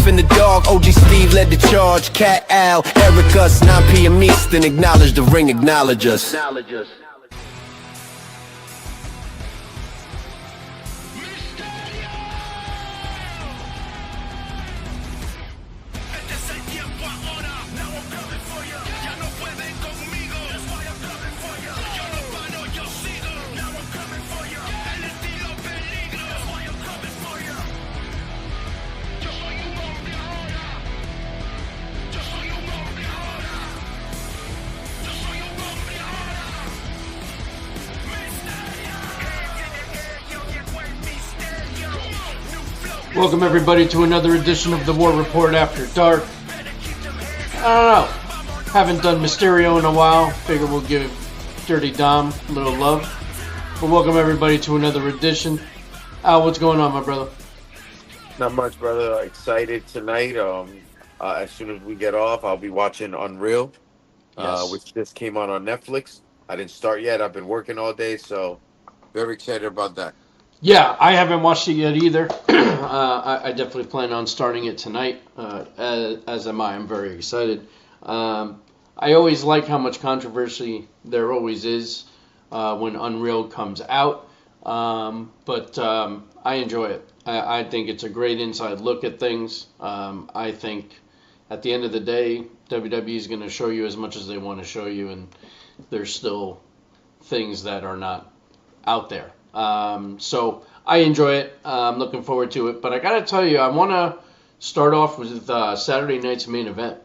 and the dog, OG Steve led the charge. Cat Al, Erica, 9 p.m. Eastern. Acknowledge the ring, acknowledge us. Welcome everybody to another edition of the War Report After Dark. I don't know, haven't done Mysterio in a while, figure we'll give Dirty Dom a little love. But welcome everybody to another edition. Al, what's going on, my brother? Not much, brother. Excited tonight. As soon as we get off, I'll be watching Unreal, which just came out on Netflix. I didn't start yet. I've been working all day, so very excited about that. Yeah, I haven't watched it yet either. I definitely plan on starting it tonight, as am I. I'm very excited. I always like how much controversy there always is when Unreal comes out, but I enjoy it. I think it's a great inside look at things. I think at the end of the day, WWE is going to show you as much as they want to show you, and there's still things that are not out there. So I enjoy it. I'm looking forward to it. But I got to tell you, I want to start off with Saturday night's main event.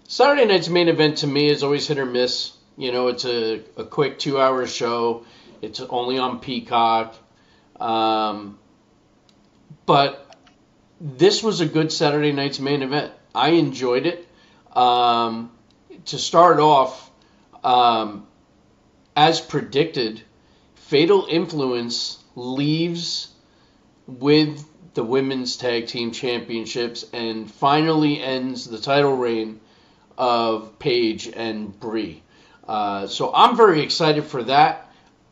Saturday night's main event to me is always hit or miss. You know, it's a quick 2-hour show. It's only on Peacock. But this was a good Saturday night's main event. I enjoyed it. To start off, as predicted, Fatal Influence leaves with the Women's Tag Team Championships and finally ends the title reign of Paige and Brie. So I'm very excited for that,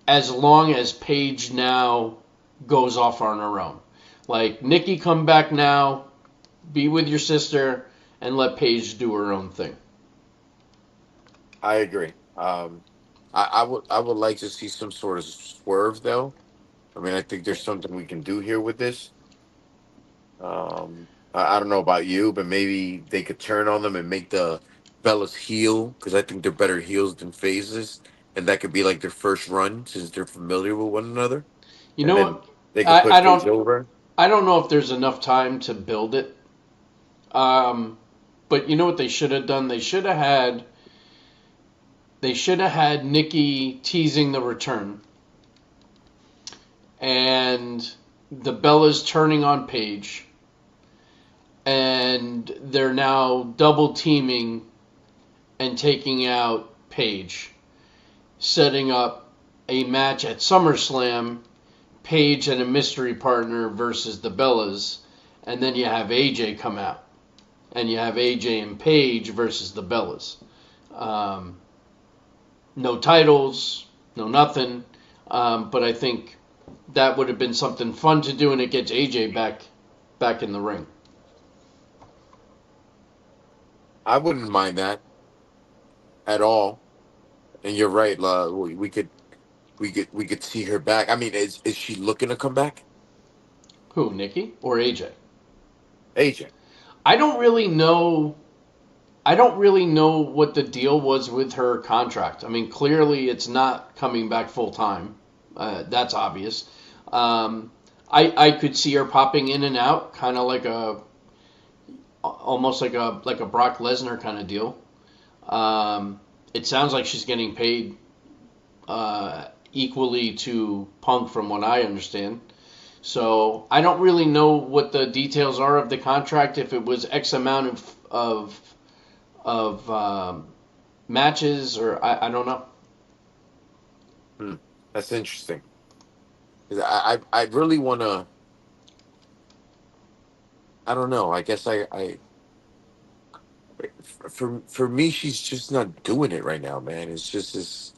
as long as Paige now goes off on her own. Like, Nikki, come back now, be with your sister, and let Paige do her own thing. I agree. I would like to see some sort of swerve, though. I mean, I think there's something we can do here with this. I don't know about you, but maybe they could turn on them and make the Bellas heel, because I think they're better heels than faces, and that could be like their first run since they're familiar with one another. You And know then what? they could put I Paige don't. over. I don't know if there's enough time to build it. But you know what they should have done? They should have had Nikki teasing the return, and the Bellas turning on Paige, and they're now double teaming and taking out Paige, setting up a match at SummerSlam, Paige and a mystery partner versus the Bellas, and then you have AJ come out, and you have AJ and Paige versus the Bellas. No titles, no nothing, but I think that would have been something fun to do, and it gets AJ back in the ring. I wouldn't mind that at all. And you're right. We could see her back. I mean, is she looking to come back? Who, Nikki or AJ? AJ. I don't really know what the deal was with her contract. I mean, clearly it's not coming back full time. That's obvious. I could see her popping in and out, kind of like almost like a Brock Lesnar kind of deal. It sounds like she's getting paid equally to Punk, from what I understand. So I don't really know what the details are of the contract. If it was X amount of matches, or I don't know. That's interesting. 'Cause I really want to. I don't know. I guess for me, she's just not doing it right now, man. It's just this.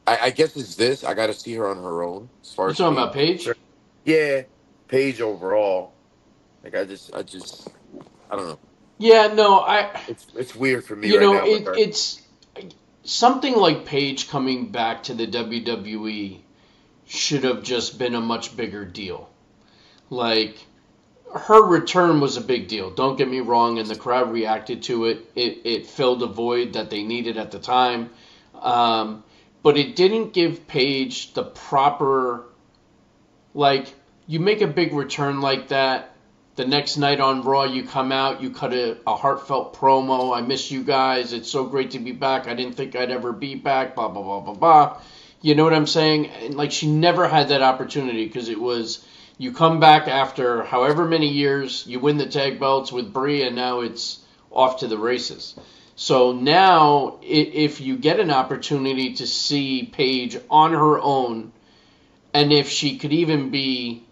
I guess it's this. I got to see her on her own as far You as talking me. about Paige? Yeah, Paige overall. Like I don't know. Yeah, no, It's weird for me you right know, now with her. it's something like Paige coming back to the WWE should have just been a much bigger deal. Like, her return was a big deal. Don't get me wrong, and the crowd reacted to it. It filled a void that they needed at the time. But it didn't give Paige the proper, like, you make a big return like that. The next night on Raw, you come out, you cut a heartfelt promo. I miss you guys. It's so great to be back. I didn't think I'd ever be back. Blah, blah, blah, blah, blah. You know what I'm saying? And, like, she never had that opportunity because it was, you come back after however many years, you win the tag belts with Brie, and now it's off to the races. So now, if you get an opportunity to see Paige on her own, and if she could even be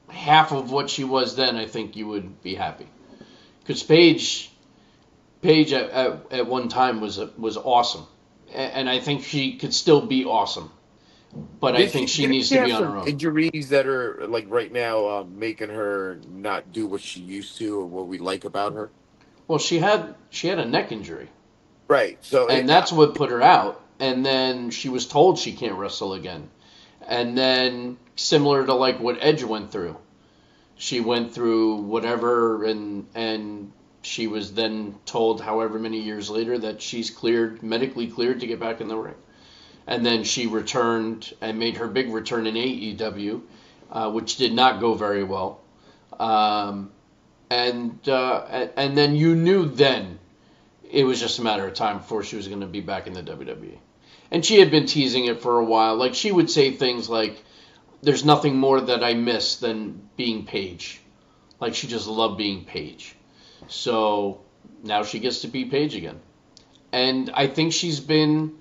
half of what she was then, I think you would be happy. Because Paige at one time was awesome, and I think she could still be awesome. But I think she needs to be on her own. Injuries that are like right now making her not do what she used to or what we like about her. Well, she had a neck injury, Right. So and that's what put her out. And then she was told she can't wrestle again. And then similar to like what Edge went through, she went through whatever, and she was then told however many years later that she's medically cleared to get back in the ring. And then she returned and made her big return in AEW, which did not go very well. And then you knew then it was just a matter of time before she was going to be back in the WWE. And she had been teasing it for a while. Like, she would say things like, there's nothing more that I miss than being Paige. Like, she just loved being Paige. So now she gets to be Paige again. And I think she's been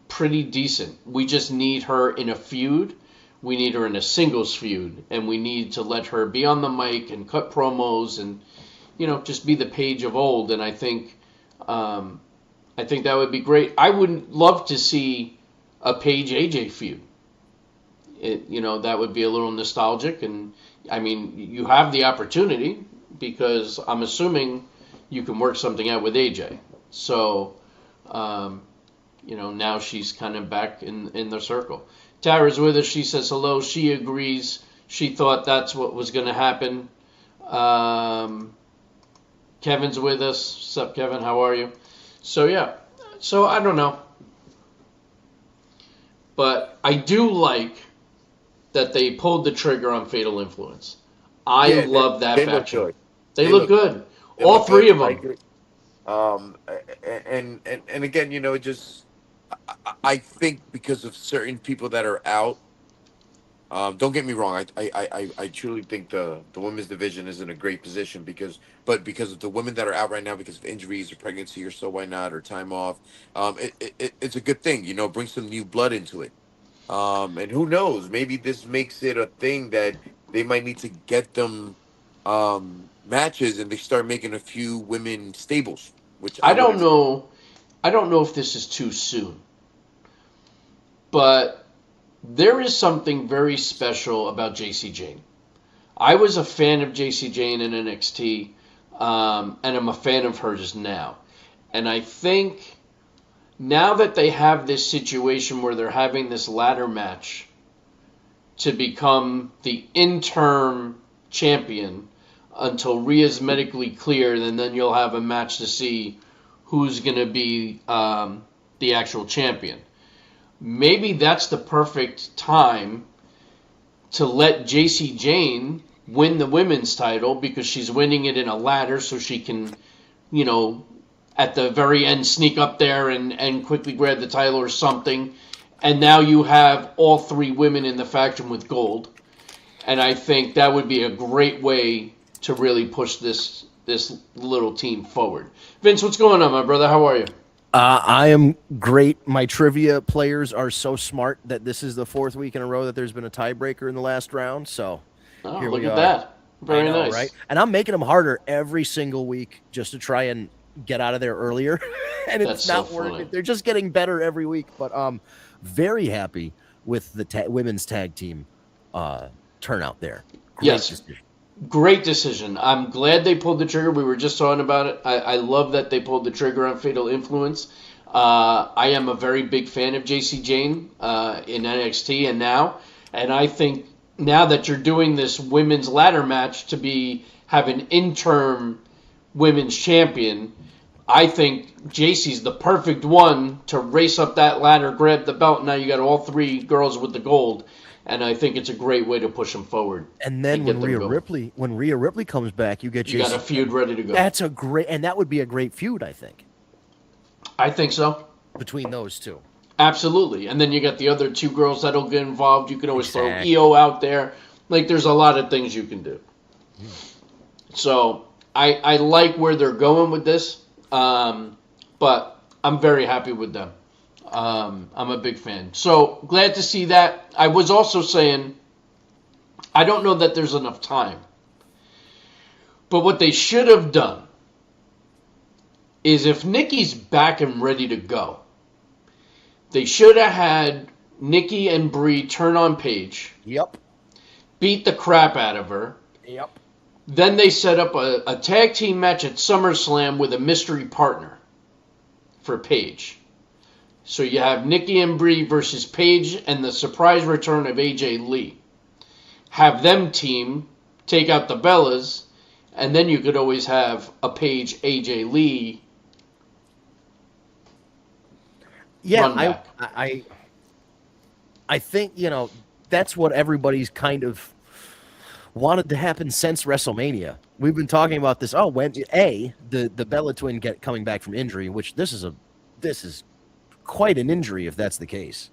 pretty decent. We just need her in a feud. We need her in a singles feud. And we need to let her be on the mic and cut promos and, you know, just be the Paige of old. And I think that would be great. I would love to see a Paige AJ feud. That would be a little nostalgic. And, I mean, you have the opportunity because I'm assuming you can work something out with AJ. So, now she's kind of back in the circle. Tara's with us. She says hello. She agrees. She thought that's what was going to happen. Kevin's with us. What's up, Kevin? How are you? So, yeah. So, I don't know. But I do like that they pulled the trigger on Fatal Influence. I love that faction. They look good. All three of them. And again, it just, I think because of certain people that are out, don't get me wrong. I truly think the women's division is in a great position because of the women that are out right now because of injuries or pregnancy or so why not or time off, it's a good thing. Bring some new blood into it. And who knows? Maybe this makes it a thing that they might need to get them matches and they start making a few women stables. Which I don't know. I don't know if this is too soon, but there is something very special about JC Jane. I was a fan of JC Jane in NXT, and I'm a fan of hers now. And I think now that they have this situation where they're having this ladder match to become the interim champion until Rhea's medically cleared, and then you'll have a match to see who's going to be the actual champion. Maybe that's the perfect time to let JC Jane win the women's title because she's winning it in a ladder so she can, at the very end sneak up there and quickly grab the title or something. And now you have all three women in the faction with gold. And I think that would be a great way to really push this little team forward. Vince, what's going on, my brother? How are you? I am great. My trivia players are so smart that this is the fourth week in a row that there's been a tiebreaker in the last round. So here look we at are. that. Very nice. Right? And I'm making them harder every single week just to try and get out of there earlier. And it's not working. They're just getting better every week. But very happy with the women's tag team turnout there. Great decision. Great decision. I'm glad they pulled the trigger. We were just talking about it. I love that they pulled the trigger on Fatal Influence. I am a very big fan of JC Jane in NXT and I think now that you're doing this women's ladder match to have an interim women's champion, I think JC's the perfect one to race up that ladder, grab the belt. Now you got all three girls with the gold. And I think it's a great way to push them forward. And then when Rhea Ripley comes back, you get got a feud ready to go. That would be a great feud, I think. I think so. Between those two. Absolutely. And then you got the other two girls that'll get involved. You can always throw EO out there. Like, there's a lot of things you can do. So I like where they're going with this. But I'm very happy with them. I'm a big fan. So glad to see that. I was also saying, I don't know that there's enough time. But what they should have done is if Nikki's back and ready to go, they should have had Nikki and Brie turn on Paige. Yep. Beat the crap out of her. Yep. Then they set up a tag team match at SummerSlam with a mystery partner for Paige. So you have Nikki and Brie versus Paige and the surprise return of AJ Lee. Have them team, take out the Bellas, and then you could always have a Paige AJ Lee. Yeah, I think, that's what everybody's kind of wanted to happen since WrestleMania. We've been talking about this. Oh, when the Bella twin coming back from injury, which this is quite an injury if that's the case.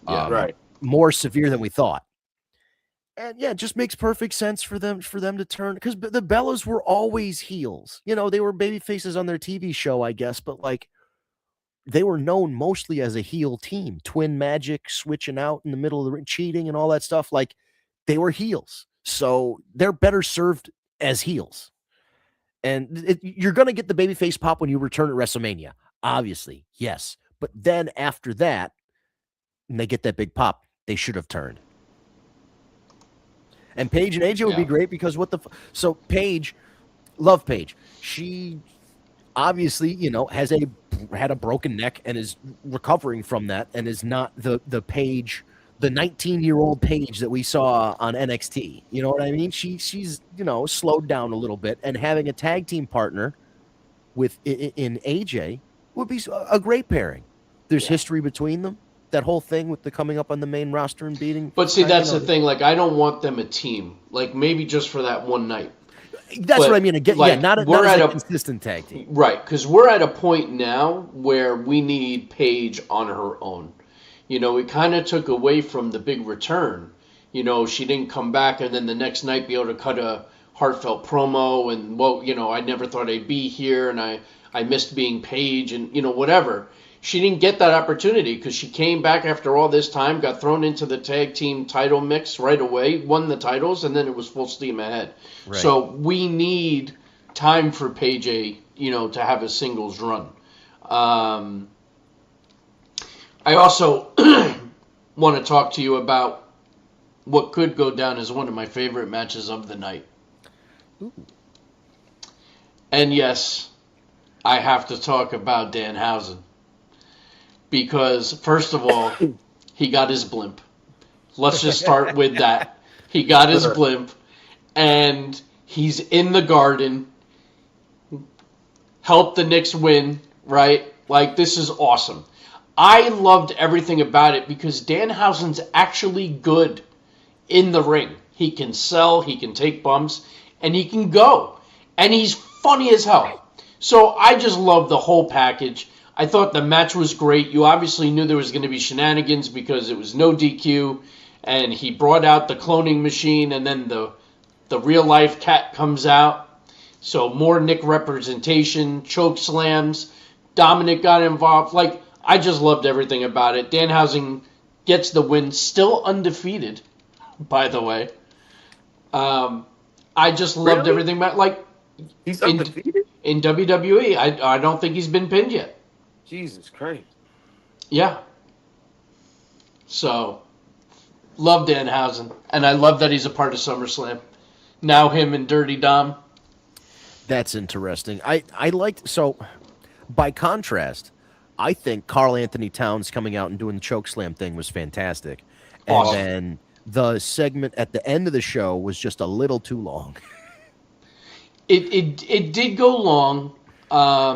Yeah, right. More severe than we thought. And yeah, it just makes perfect sense for them to turn, because the Bellas were always heels. They were baby faces on their TV show, I guess, but like they were known mostly as a heel team. Twin Magic switching out in the middle of the ring, cheating and all that stuff. Like they were heels. So they're better served as heels. And you're going to get the babyface pop when you return at WrestleMania. Obviously, yes. But then after that, when they get that big pop, they should have turned. And Paige and AJ would be great because so Paige, love Paige. She obviously, had a broken neck and is recovering from that and is not the Paige, the 19-year-old Paige that we saw on NXT. You know what I mean? She's slowed down a little bit, and having a tag team partner in AJ would be a great pairing. There's history between them. That whole thing with the coming up on the main roster and beating. But see, that's the thing. Like, I don't want them a team. Like, maybe just for that one night. That's what I mean. Again, not a consistent tag team. Right, because we're at a point now where we need Paige on her own. It kind of took away from the big return. She didn't come back and then the next night be able to cut a heartfelt promo and, I never thought I'd be here and I missed being Paige and, whatever. She didn't get that opportunity because she came back after all this time, got thrown into the tag team title mix right away, won the titles, and then it was full steam ahead. Right. So we need time for Paige, to have a singles run. I also want to talk to you about what could go down as one of my favorite matches of the night. Ooh. And yes, I have to talk about Danhausen. Because, first of all, he got his blimp. Let's just start with that. He got his blimp, and he's in the Garden. Helped the Knicks win, right? Like, this is awesome. I loved everything about it because Danhausen's actually good in the ring. He can sell, he can take bumps, and he can go. And he's funny as hell. So I just love the whole package. I thought the match was great. You obviously knew there was going to be shenanigans because it was no DQ, and he brought out the cloning machine, and then the real-life cat comes out. So more Nick representation, choke slams. Dominic got involved. Like, I just loved everything about it. Danhausen gets the win, still undefeated, by the way. I just loved everything about like he's undefeated in WWE. I don't think he's been pinned yet. Jesus Christ. Yeah. So, love Danhausen. And I love that he's a part of SummerSlam. Now him and Dirty Dom. That's interesting. I liked, so by contrast, I think Carl Anthony Towns coming out and doing the chokeslam thing was fantastic. And Awesome. then the segment at the end of the show was just a little too long. It did go long.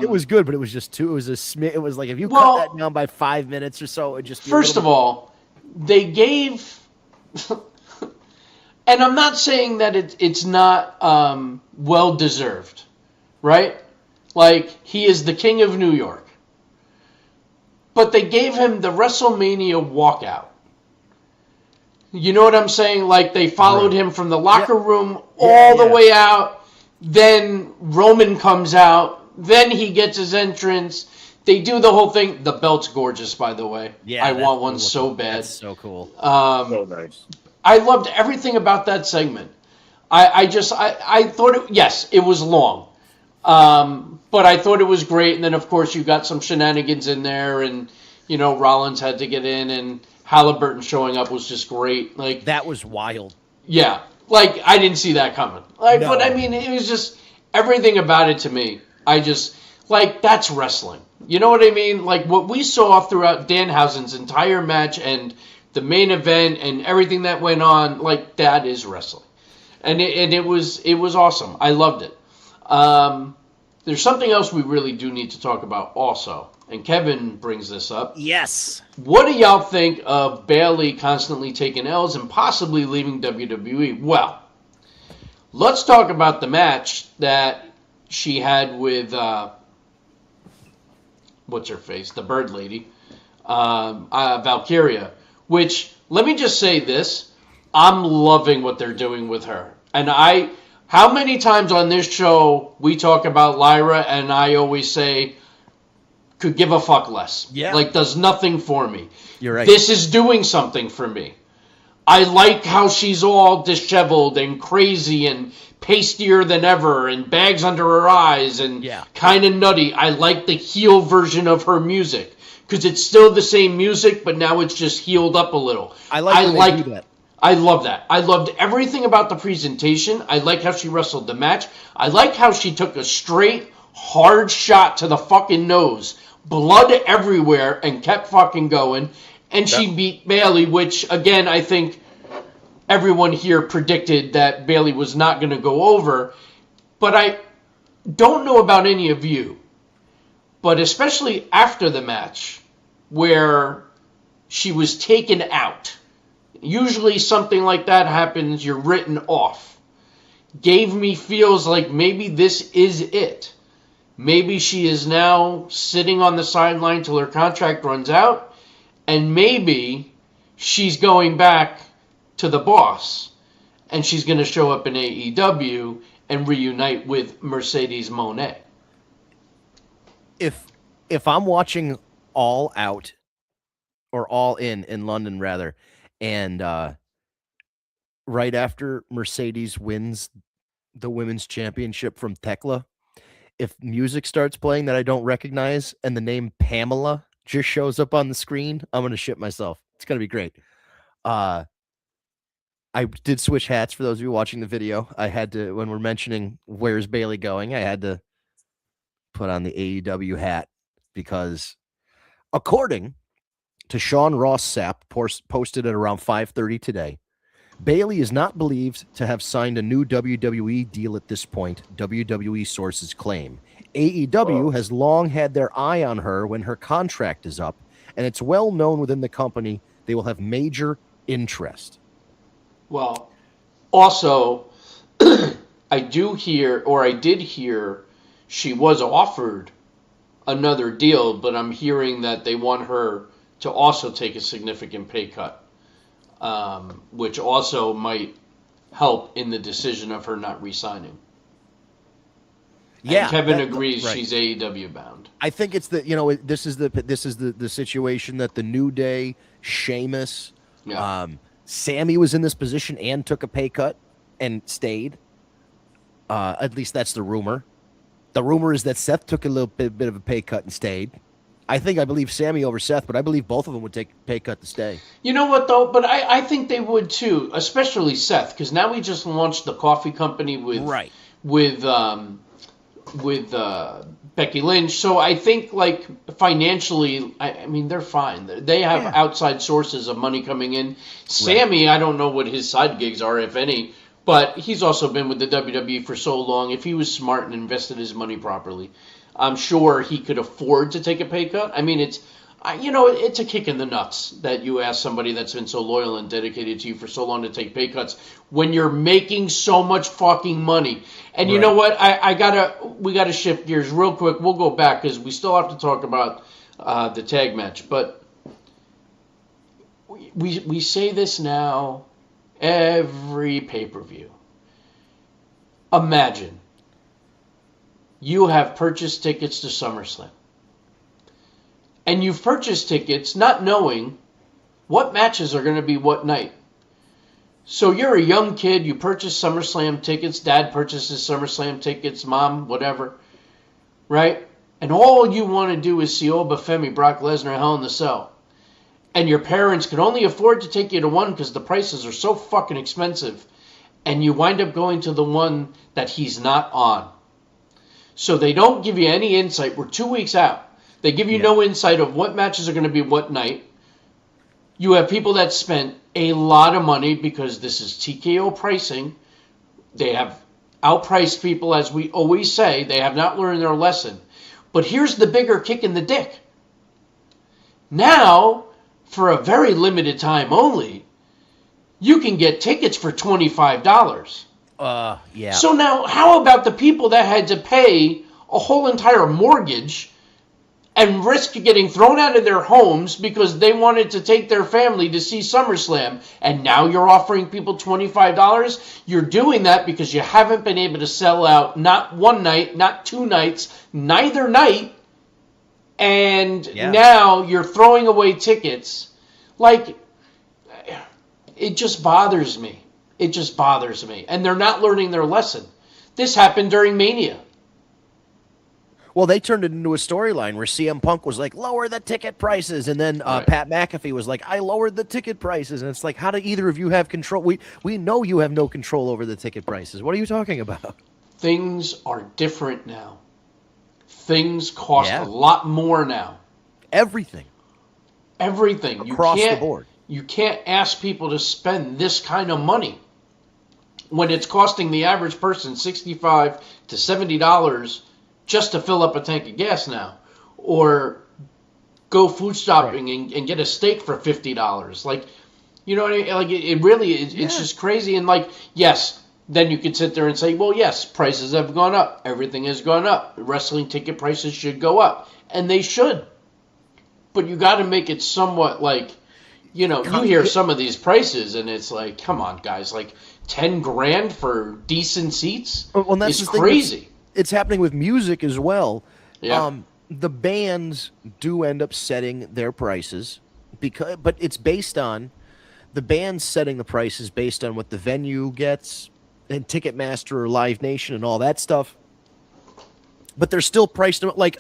It was good, but it was just too. It was like if you Well, cut that down by 5 minutes or so, it'd just be First of all, they gave, and I'm not saying that it's not well deserved, right? Like he is the king of New York, but they gave him the WrestleMania walkout. You know what I'm saying? Like they followed him from the locker room all the way out. Then Roman comes out. Then he gets his entrance. They do the whole thing. The belt's gorgeous, by the way. Yeah, I that's want one cool. so bad. That's so cool. So nice. I loved everything about that segment. I thought it was long. But I thought it was great. And then, of course, you got some shenanigans in there. And, Rollins had to get in. And Halliburton showing up was just great. Like That was wild. Yeah. Like, I didn't see that coming. Like, No. But, I mean, it was just everything about it to me. I just, like, that's wrestling. You know what I mean? Like, what we saw throughout Danhausen's entire match and the main event and everything that went on, like, that is wrestling. And it was awesome. I loved it. There's something else we really do need to talk about also. And Kevin brings this up. Yes. What do y'all think of Bayley constantly taking L's and possibly leaving WWE? Well, let's talk about the match that she had with, what's her face? The Bird Lady, Valkyria, which, let me just say this, I'm loving what they're doing with her. And how many times on this show we talk about Lyra and I always say, could give a fuck less. Yeah. Like, does nothing for me. You're right. This is doing something for me. I like how she's all disheveled and crazy and pastier than ever and bags under her eyes and kind of nutty. I like the heel version of her music because it's still the same music, but now it's just healed up a little. I like that. I love that. I loved everything about the presentation. I like how she wrestled the match. I like how she took a straight, hard shot to the fucking nose, blood everywhere, and kept fucking going. And she beat Bayley, which, again, I think everyone here predicted that Bayley was not going to go over. But I don't know about any of you, but especially after the match, where she was taken out. Usually something like that happens, you're written off. Gave me feels like maybe this is it. Maybe she is now sitting on the sideline till her contract runs out, and maybe she's going back to the boss, and she's going to show up in AEW and reunite with Mercedes Moné. If I'm watching All Out or All In London rather, and right after Mercedes wins the women's championship from Tekla, if music starts playing that I don't recognize and the name Pamela just shows up on the screen, I'm going to shit myself. It's going to be great. I did switch hats for those of you watching the video. I had to, when we're mentioning where's Bayley going, I had to put on the AEW hat because according to Sean Ross Sapp, posted at around 5:30 today, Bayley is not believed to have signed a new WWE deal at this point, WWE sources claim. AEW has long had their eye on her when her contract is up, and it's well known within the company they will have major interest. Well, also, I did hear she was offered another deal, but I'm hearing that they want her to also take a significant pay cut. Which also might help in the decision of her not re-signing. Yeah, and Kevin agrees she's AEW bound. I think it's this is the situation that the New Day, Sheamus, Sammy was in this position and took a pay cut and stayed. At least that's the rumor. The rumor is that Seth took a little bit of a pay cut and stayed. I believe Sammy over Seth, but I believe both of them would take a pay cut to stay. You know what though? But I think they would too, especially Seth, because now he just launched the coffee company with with Becky Lynch. So I think like financially, I mean they're fine. They have outside sources of money coming in. Sammy, I don't know what his side gigs are, if any, but he's also been with the WWE for so long. If he was smart and invested his money properly, I'm sure he could afford to take a pay cut. I mean, it's a kick in the nuts that you ask somebody that's been so loyal and dedicated to you for so long to take pay cuts when you're making so much fucking money. And you know what? We gotta shift gears real quick. We'll go back because we still have to talk about the tag match. But we say this now every pay-per-view. Imagine you have purchased tickets to SummerSlam. And you've purchased tickets not knowing what matches are going to be what night. So you're a young kid, you purchase SummerSlam tickets, dad purchases SummerSlam tickets, mom, whatever, right? And all you want to do is see Oba Femi, Brock Lesnar, Hell in the Cell. And your parents can only afford to take you to one because the prices are so fucking expensive. And you wind up going to the one that he's not on. So they don't give you any insight. We're 2 weeks out. They give you no insight of what matches are going to be what night. You have people that spent a lot of money because this is TKO pricing. They have outpriced people, as we always say. They have not learned their lesson. But here's the bigger kick in the dick. Now, for a very limited time only, you can get tickets for $25. So now, how about the people that had to pay a whole entire mortgage and risk getting thrown out of their homes because they wanted to take their family to see SummerSlam, and now you're offering people $25? You're doing that because you haven't been able to sell out not one night, not two nights, neither night, and now you're throwing away tickets. Like, it just bothers me. It just bothers me. And they're not learning their lesson. This happened during Mania. Well, they turned it into a storyline where CM Punk was like, lower the ticket prices. And then Pat McAfee was like, I lowered the ticket prices. And it's like, how do either of you have control? We know you have no control over the ticket prices. What are you talking about? Things are different now. Things cost a lot more now. Everything. Across the board. You can't ask people to spend this kind of money when it's costing the average person $65 to $70 just to fill up a tank of gas now, or go food shopping and get a steak for $50. Like, you know what I mean? Like, it really is. It's just crazy. And like, yes, then you could sit there and say, well, yes, prices have gone up. Everything has gone up. Wrestling ticket prices should go up, and they should. But you got to make it somewhat like, you know, you hear some of these prices, and it's like, come on, guys, like $10,000 for decent seats is crazy. It's happening with music as well. Yeah. The bands do end up setting their prices but it's based on the bands setting the prices based on what the venue gets and Ticketmaster or Live Nation and all that stuff. But they're still priced like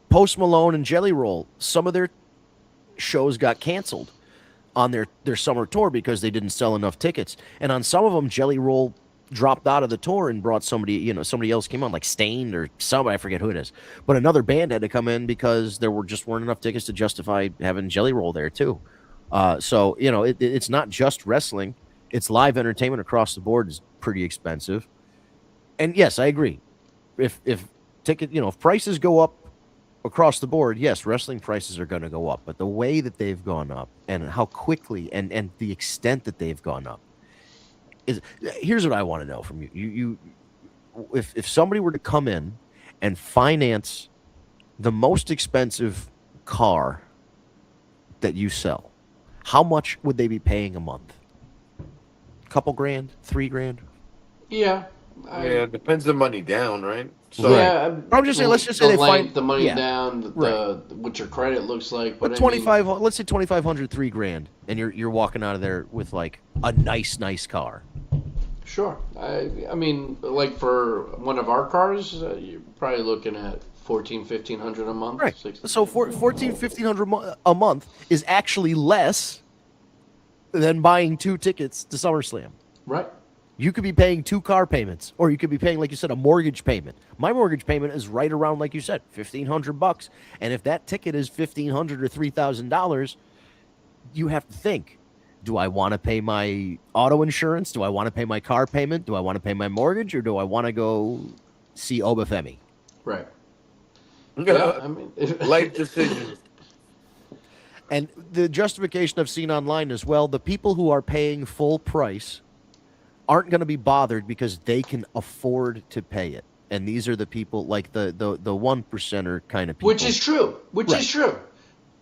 Post Malone and Jelly Roll. Some of their shows got canceled on their summer tour because they didn't sell enough tickets. And on some of them, Jelly Roll dropped out of the tour and brought somebody else came on, like Stained or somebody, I forget who it is. But another band had to come in because there weren't enough tickets to justify having Jelly Roll there too. So, you know, it's not just wrestling. It's live entertainment across the board is pretty expensive. And yes, I agree. If prices go up across the board, yes, wrestling prices are going to go up. But the way that they've gone up and how quickly and the extent that they've gone up, here's what I want to know from you. If somebody were to come in and finance the most expensive car that you sell, how much would they be paying a month? Couple grand, $3,000? Yeah. It depends the money down, right? So yeah, I'm just saying. Let's just say they find the money down, what your credit looks like. But 25, let's say 2,500, $3,000, and you're walking out of there with like a nice car. Sure. I mean, like for one of our cars, you're probably looking at 1,500 a month. Right. So for 1,500 a month is actually less than buying 2 tickets to SummerSlam. Right. You could be paying 2 car payments, or you could be paying, like you said, a mortgage payment. My mortgage payment is right around, like you said, $1,500. And if that ticket is $1,500 or $3,000, you have to think: do I want to pay my auto insurance? Do I want to pay my car payment? Do I want to pay my mortgage, or do I want to go see Obafemi? Right. Yeah, I mean, life decisions. And the justification I've seen online as well: the people who are paying full price aren't going to be bothered because they can afford to pay it. And these are the people like the 1%er kind of people. Which is true. Which Right. is true.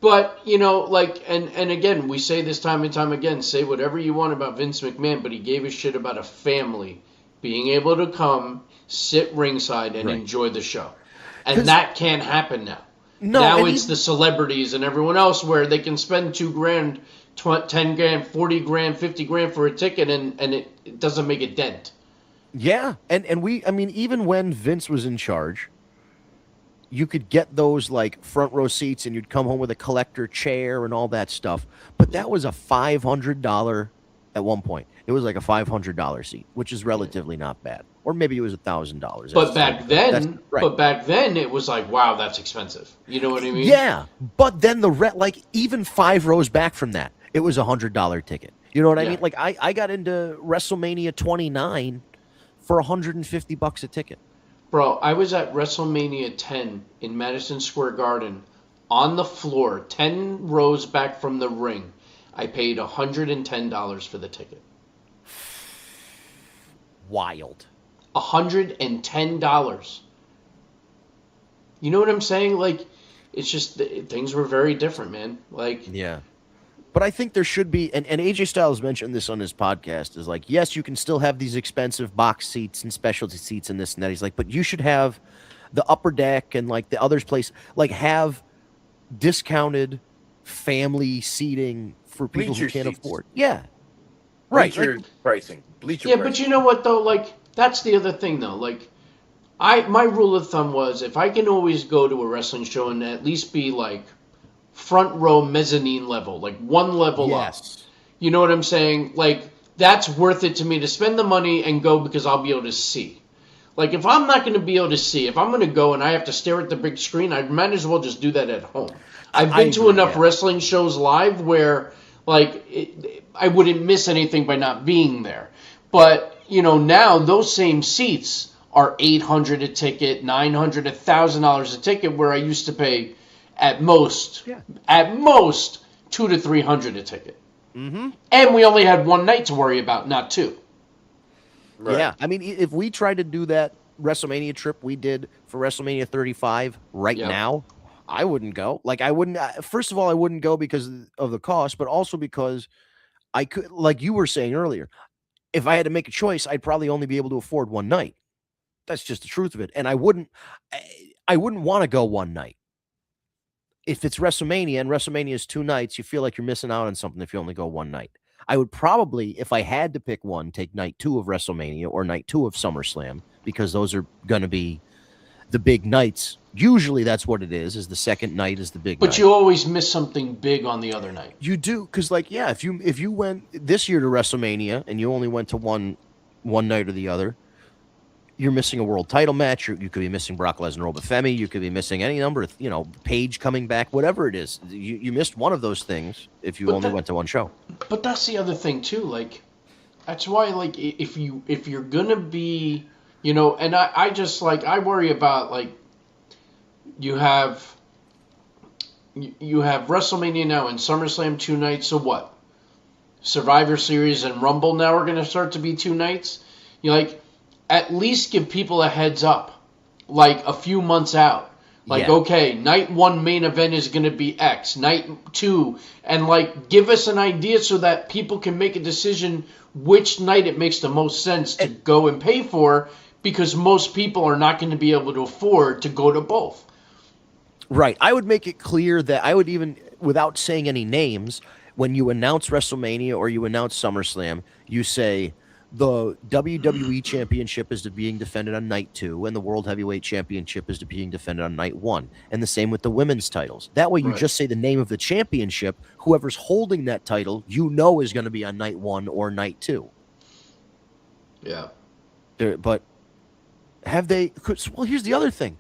But, you know, like, and again, we say this time and time again, say whatever you want about Vince McMahon, but he gave a shit about a family being able to come, sit ringside, and Right. enjoy the show. 'Cause- And that can't happen now. No, Now and it's the celebrities and everyone else where they can spend $2,000, 10 grand, 40 grand, 50 grand for a ticket, and it doesn't make a dent. Yeah, and I mean, even when Vince was in charge, you could get those like front row seats, and you'd come home with a collector chair and all that stuff. But that was a $500 at one point. It was like a $500 seat, which is relatively not bad. Or maybe it was $1,000. But back then, right. it was like, wow, that's expensive. You know what I mean? Yeah, but then like even 5 rows back from that, it was $100 ticket. You know what I Yeah. mean? Like I got into WrestleMania 29 for $150 a ticket. Bro, I was at WrestleMania 10 in Madison Square Garden on the floor, 10 rows back from the ring. I paid $110 for the ticket. Wild. $110. You know what I'm saying? Like, it's just things were very different, man. Like, Yeah. But I think there should be, and AJ Styles mentioned this on his podcast, is like, yes, you can still have these expensive box seats and specialty seats and this and that. He's like, but you should have the upper deck and like the others place, like have discounted family seating for people who Bleacher can't seats. afford. Yeah. Right. Bleacher pricing. Bleacher yeah, pricing. but you know what though? Like, that's the other thing though. Like, my rule of thumb was if I can always go to a wrestling show and at least be like front row mezzanine level, like one level up. Yes. You know what I'm saying? Like, that's worth it to me to spend the money and go because I'll be able to see. Like, if I'm not going to be able to see, if I'm going to go and I have to stare at the big screen, I might as well just do that at home. I've been to agree, enough yeah. wrestling shows live where, like, I wouldn't miss anything by not being there. But, you know, now those same seats are $800 a ticket, $900, $1,000 a ticket, where I used to pay at most $200 to $300 a ticket. Mm-hmm. And we only had one night to worry about, not two. Right. Yeah. I mean, if we tried to do that WrestleMania trip we did for WrestleMania 35 right Yeah. now, I wouldn't go. Like, I wouldn't. First of all, I wouldn't go because of the cost, but also because I could, like you were saying earlier, if I had to make a choice, I'd probably only be able to afford one night. That's just the truth of it. And I wouldn't want to go one night. If it's WrestleMania and WrestleMania is 2 nights, you feel like you're missing out on something if you only go one night. I would probably, if I had to pick one, take night 2 of WrestleMania or night 2 of SummerSlam, because those are going to be the big nights. Usually that's what it is the second night is the big night. But you always miss something big on the other night. You do, because like, yeah, if you went this year to WrestleMania and you only went to one night or the other, you're missing a world title match. You could be missing Brock Lesnar, Obafemi. You could be missing any number of, Paige coming back, whatever it is. You missed one of those things if you But only went to one show. But that's the other thing too. Like, that's why, like, if you're gonna be, and I just like I worry about like you have WrestleMania now and SummerSlam 2 nights. So what? Survivor Series and Rumble now are gonna start to be 2 nights. You like. At least give people a heads up, like a few months out. Like, Yeah. okay, night 1 main event is going to be X, night 2, and like give us an idea so that people can make a decision which night it makes the most sense to go and pay for, because most people are not going to be able to afford to go to both. Right. I would make it clear that I would even, without saying any names, when you announce WrestleMania or you announce SummerSlam, you say the WWE Championship is being defended on night 2, and the World Heavyweight Championship is being defended on night 1. And the same with the women's titles. That way, you Right. just say the name of the championship. Whoever's holding that title, is going to be on night 1 or night 2. Yeah. But have they? Well, here's the other thing.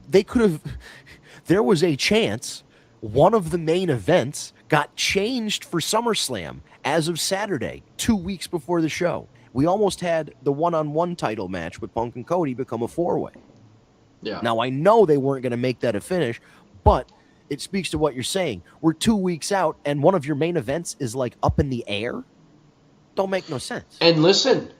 They could have. There was a chance one of the main events got changed for SummerSlam as of Saturday, 2 weeks before the show. We almost had the one-on-one title match with Punk and Cody become a 4-way. Yeah. Now, I know they weren't going to make that a finish, but it speaks to what you're saying. We're 2 weeks out, and one of your main events is like up in the air. Don't make no sense. And listen,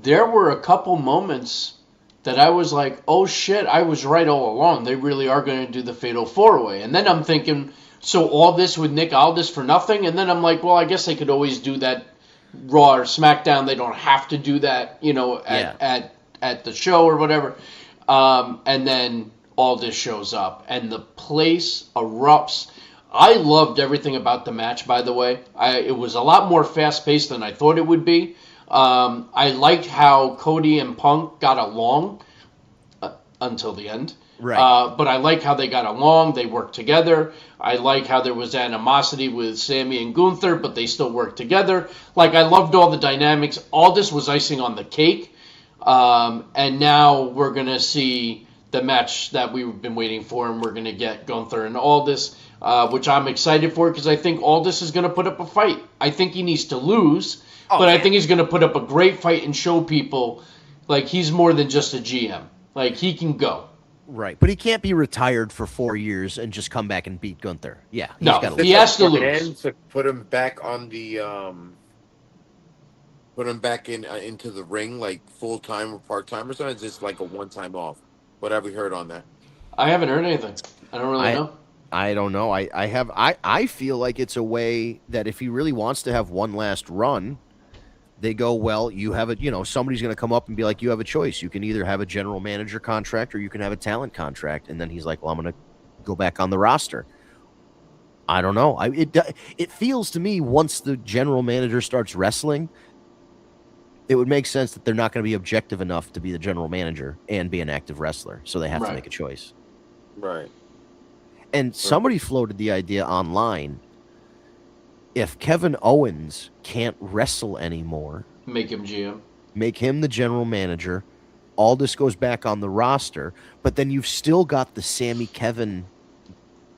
there were a couple moments that I was like, oh shit, I was right all along. They really are going to do the Fatal 4-Way. And then I'm thinking, so all this with Nick Aldis for nothing? And then I'm like, well, I guess they could always do that Raw or SmackDown. They don't have to do that, at the show or whatever. And then Aldis shows up and the place erupts. I loved everything about the match, by the way. It was a lot more fast-paced than I thought it would be. I liked how Cody and Punk got along until the end. Right. But I like how they got along. They worked together. I like how there was animosity with Sammy and Gunther, but they still worked together. Like, I loved all the dynamics. All this was icing on the cake. And now we're going to see the match that we've been waiting for, and we're going to get Gunther and Aldis, which I'm excited for because I think Aldis is going to put up a fight. I think he needs to lose, but I think he's going to put up a great fight and show people, like, he's more than just a GM. Like, he can go. Right, but he can't be retired for 4 years and just come back and beat Gunther. Yeah, No, gotta he has to And lose. to put him back on the put him back into the ring like full time or part time or something. It's just like a one time off. What have we heard on that? I haven't heard anything. I don't really know. I don't know. I feel like it's a way that if he really wants to have one last run, they go, well, you have somebody's going to come up and be like, you have a choice. You can either have a general manager contract or you can have a talent contract. And then he's like, well, I'm going to go back on the roster. I don't know. It feels to me once the general manager starts wrestling, it would make sense that they're not going to be objective enough to be the general manager and be an active wrestler. So they have to make a choice. Right. And somebody floated the idea online. If Kevin Owens can't wrestle anymore, Make him GM. make him the general manager. Aldis goes back on the roster, but then you've still got the Sammy Kevin,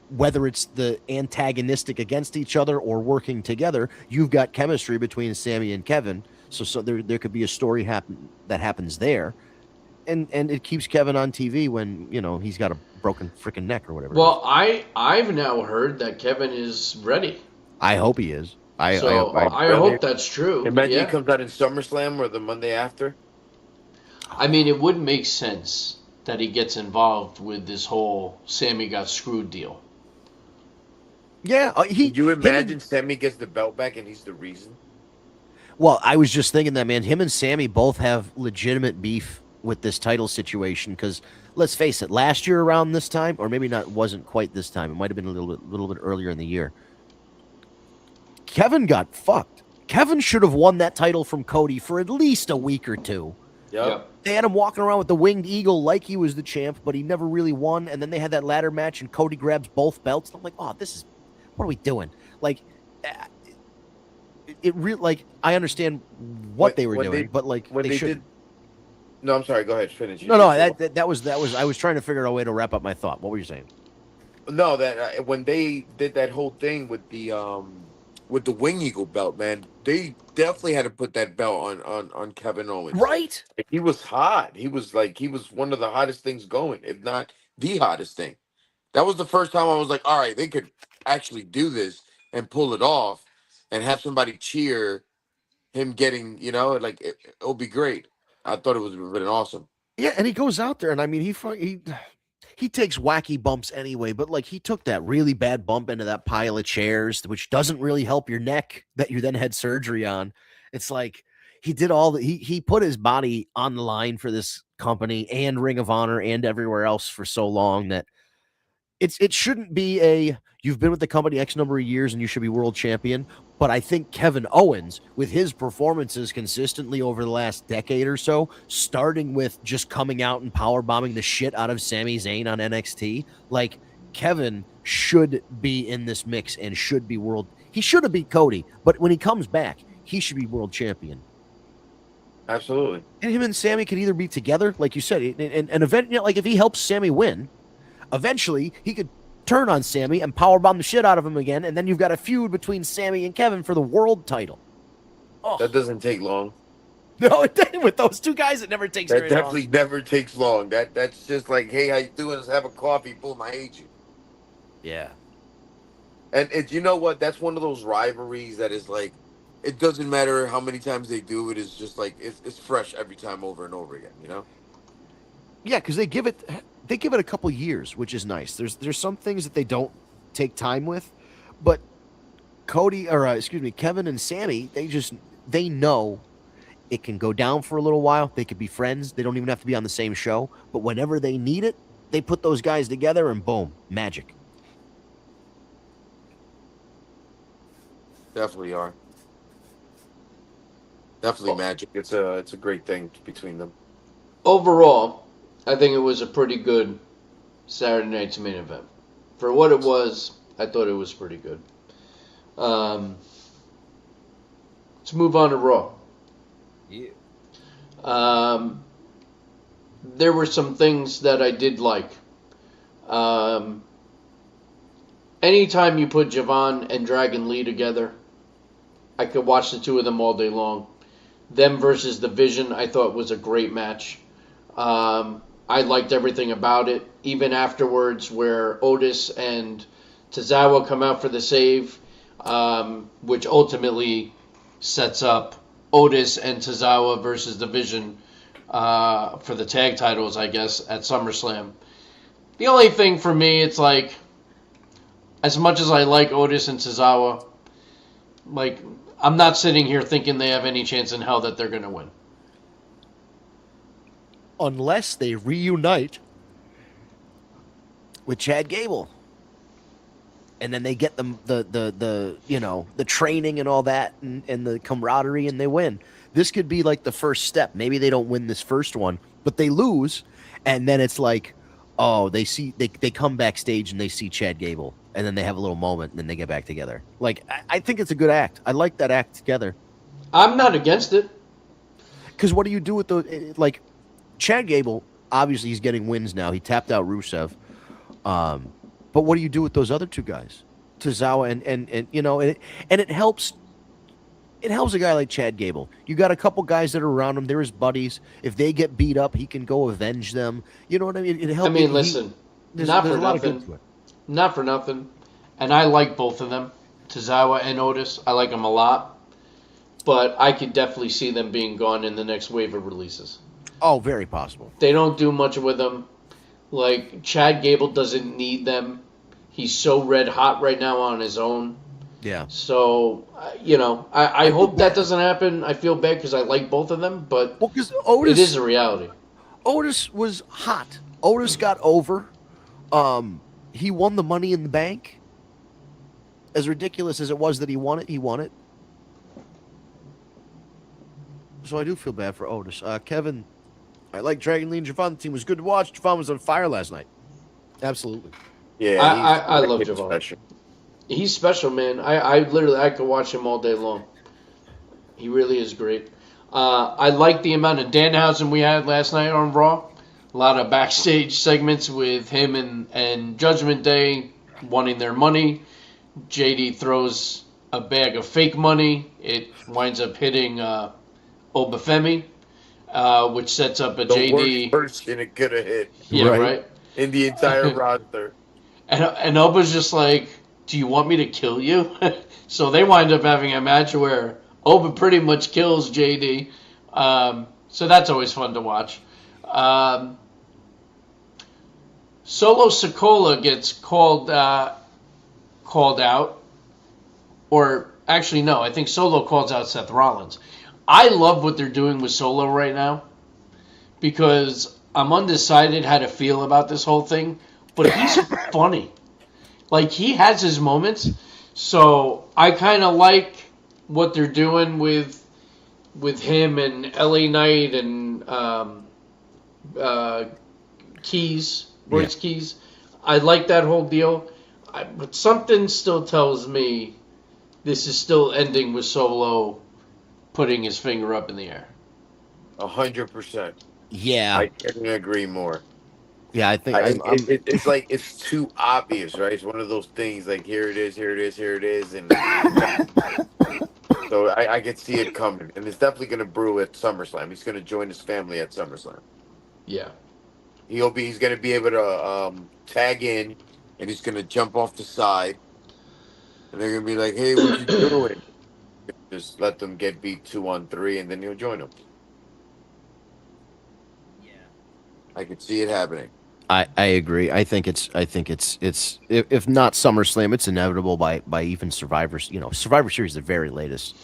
whether it's the antagonistic against each other or working together, you've got chemistry between Sammy and Kevin. So there could be a story that happens there. And it keeps Kevin on TV when, he's got a broken freaking neck or whatever. Well, I've now heard that Kevin is ready. I hope he is. I hope that's true. Imagine Yeah. he comes out in SummerSlam or the Monday after. I mean, it would make sense that he gets involved with this whole Sammy got screwed deal. Yeah, Could you imagine Sammy gets the belt back and he's the reason? Well, I was just thinking that, man, him and Sammy both have legitimate beef with this title situation because, let's face it, last year around this time, or maybe wasn't quite this time, it might have been a little bit earlier in the year, Kevin got fucked. Kevin should have won that title from Cody for at least a week or two. Yep. They had him walking around with the winged eagle like he was the champ, but he never really won. And then they had that ladder match, and Cody grabs both belts. And I'm like, oh, what are we doing? Like, I understand what they were doing, but like when they should. No, I'm sorry. Go ahead. Finish. No. That was. I was trying to figure out a way to wrap up my thought. What were you saying? No, that when they did that whole thing with the Wing Eagle belt, man, they definitely had to put that belt on Kevin Owens. Right. He was hot. He was one of the hottest things going, if not the hottest thing. That was the first time I was like, all right, they could actually do this and pull it off and have somebody cheer him getting, it'll be great. I thought it would have been awesome. Yeah, and he goes out there, and I mean, he takes wacky bumps anyway, but like he took that really bad bump into that pile of chairs, which doesn't really help your neck that you then had surgery on. It's like he did he put his body on the line for this company and Ring of Honor and everywhere else for so long that it shouldn't be you've been with the company X number of years and you should be world champion. But I think Kevin Owens, with his performances consistently over the last decade or so, starting with just coming out and power bombing the shit out of Sami Zayn on NXT, like Kevin should be in this mix and should be world. He should have beat Cody, but when he comes back, he should be world champion. Absolutely. And him and Sammy could either be together, like you said, an event, you know, like if he helps Sammy win, eventually he could turn on Sammy and powerbomb the shit out of him again, and then you've got a feud between Sammy and Kevin for the world title. Oh. That doesn't take long. No, it didn't. With those two guys, it never takes That very definitely long. never takes long. That's just like, hey, how you doing? Let's have a coffee. Boom, I hate you. Yeah. And you know what? That's one of those rivalries that is like, it doesn't matter how many times they do it. It's just like it's fresh every time over and over again. You know? Yeah, because they give it a couple years, which is nice. There's some things that they don't take time with, but Kevin and Sammy, they know it can go down for a little while. They could be friends. They don't even have to be on the same show. But whenever they need it, they put those guys together and boom, magic. Definitely are. Definitely magic. It's a great thing between them. Overall, I think it was a pretty good Saturday night's main event. For what it was, I thought it was pretty good. Let's move on to Raw. Yeah. There were some things that I did like. Anytime you put Javon and Dragon Lee together, I could watch the two of them all day long. Them versus The Vision, I thought was a great match. I liked everything about it. Even afterwards, where Otis and Tozawa come out for the save, which ultimately sets up Otis and Tozawa versus The Vision for the tag titles, I guess, at SummerSlam. The only thing for me, it's like, as much as I like Otis and Tozawa, like, I'm not sitting here thinking they have any chance in hell that they're going to win. Unless they reunite with Chad Gable. And then they get the training and all that and the camaraderie and they win. This could be like the first step. Maybe they don't win this first one, but they lose. And then it's like, oh, they come backstage and they see Chad Gable. And then they have a little moment and then they get back together. Like, I think it's a good act. I like that act together. I'm not against it. Because what do you do with like, Chad Gable, obviously he's getting wins now. He tapped out Rusev. But what do you do with those other two guys? Tozawa and you know, and it helps a guy like Chad Gable. You got a couple guys that are around him. They're his buddies. If they get beat up, he can go avenge them. You know what I mean? It helps. I mean, listen, not for nothing. Not for nothing. And I like both of them, Tozawa and Otis. I like them a lot. But I could definitely see them being gone in the next wave of releases. Oh, very possible. They don't do much with them. Like, Chad Gable doesn't need them. He's so red hot right now on his own. Yeah. So, you know, I hope that doesn't happen. I feel bad because I like both of them, but it is a reality. Otis was hot. Otis got over. He won the Money in the Bank. As ridiculous as it was that he won it, he won it. So I do feel bad for Otis. Kevin, I like Dragon Lee and Javon. The team was good to watch. Javon was on fire last night. Absolutely. Yeah, I love Javon. Special. He's special, man. I could watch him all day long. He really is great. I like the amount of Danhausen we had last night on Raw. A lot of backstage segments with him and Judgment Day wanting their money. JD throws a bag of fake money. It winds up hitting Obafemi, which sets up a the JD. worst person it could have hit. Yeah, right. In the entire roster. And Oba's just like, do you want me to kill you? So they wind up having a match where Oba pretty much kills JD. So that's always fun to watch. Solo Sikoa gets called out. Or actually, no, I think Solo calls out Seth Rollins. I love what they're doing with Solo right now because I'm undecided how to feel about this whole thing, but he's funny. Like, he has his moments, so I kind of like what they're doing with him and LA Knight and Keys, Royce Keys. I like that whole deal. But something still tells me this is still ending with Solo putting his finger up in the air. 100%. Yeah. I couldn't agree more. Yeah, I think it's like it's too obvious, right? It's one of those things like here it is, here it is, here it is, and so I could see it coming, and it's definitely going to brew at SummerSlam. He's going to join his family at SummerSlam. Yeah, He's going to be able to tag in, and he's going to jump off the side, and they're going to be like, "Hey, what you doing?" Just let them get beat 2-on-3, and then he'll join them. Yeah, I could see it happening. I agree. I think it's if not SummerSlam, it's inevitable by even Survivor's. Survivor Series, the very latest,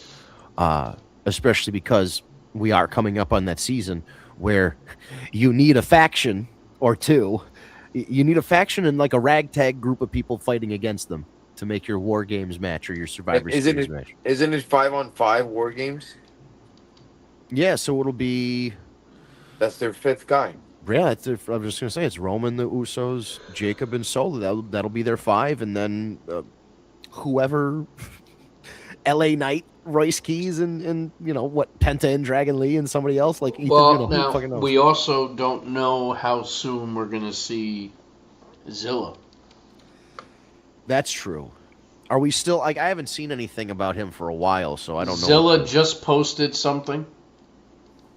especially because we are coming up on that season where you need a faction or two. You need a faction and like a ragtag group of people fighting against them to make your War Games match or your Survivor Series match. Isn't it 5-on-5 War Games? Yeah, so it'll be. That's their 5th guy. Yeah, I was just gonna say it's Roman, the Usos, Jacob, and Solo. That'll be their 5, and then whoever, L.A. Knight, Royce Keys, and Penta and Dragon Lee and somebody else like Ethan. well, who now fucking knows? we also don't know how soon we're gonna see Zilla. That's true. Are we still I haven't seen anything about him for a while, so I don't know. Zilla just posted something.